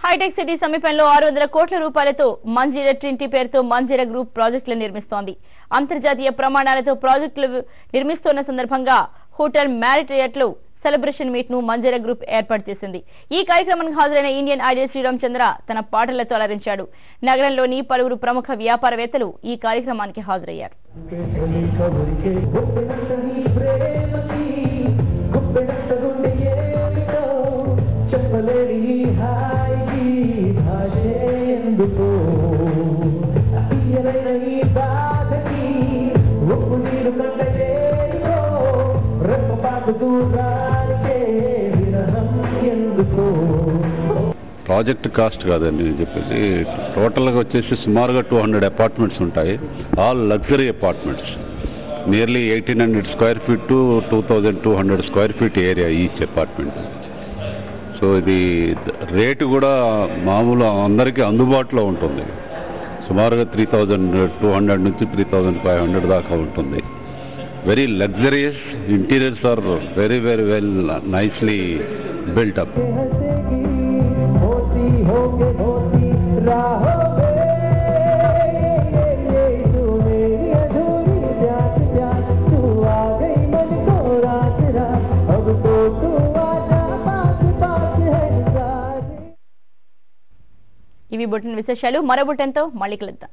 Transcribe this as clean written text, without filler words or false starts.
Hitech city సమీపంలో 600 కోట్ల రూపాయలతో మంజీరా ట్రింటీ పేరుతో మంజీరా గ్రూప్ ప్రాజెక్టులు నిర్మిస్తోంది. అంతర్జాతీయ ప్రమాణాలతో ప్రాజెక్టులు నిర్మిస్తున్న సందర్భంగా హోటల్ మ్యారిటయట్ లో సెలబ్రేషన్ మీట్ ను మంజీరా గ్రూప్ ఏర్పాటు చేసింది. ఈ కార్యక్రమానికి హాజరైన ఇండియన్ ఐడల్ శ్రీరామచంద్ర తన పాటలతో అలరించాడు. నగరంలోని పలువురు ప్రముఖ వ్యాపారవేత్తలు ఈ కార్యక్రమానికి హాజరయ్యారు. ప్రాజెక్ట్ కాస్ట్ కాదండి చెప్పేసి టోటల్గా వచ్చేసి సుమారుగా 200 అపార్ట్మెంట్స్ ఉంటాయి. All luxury apartments, nearly 1800 square feet to 2200 square feet area each apartment. So ఇది రేటు కూడా మామూలు అందరికీ అందుబాటులో ఉంటుంది. సుమారుగా 3200 నుంచి 3500 దాకా ఉంటుంది. Very luxurious, interiors are very well nicely built up. ఇవి బులెటిన్ విశేషాలు. మరో బులెటిన్తో మళ్ళీ కలుద్దాం.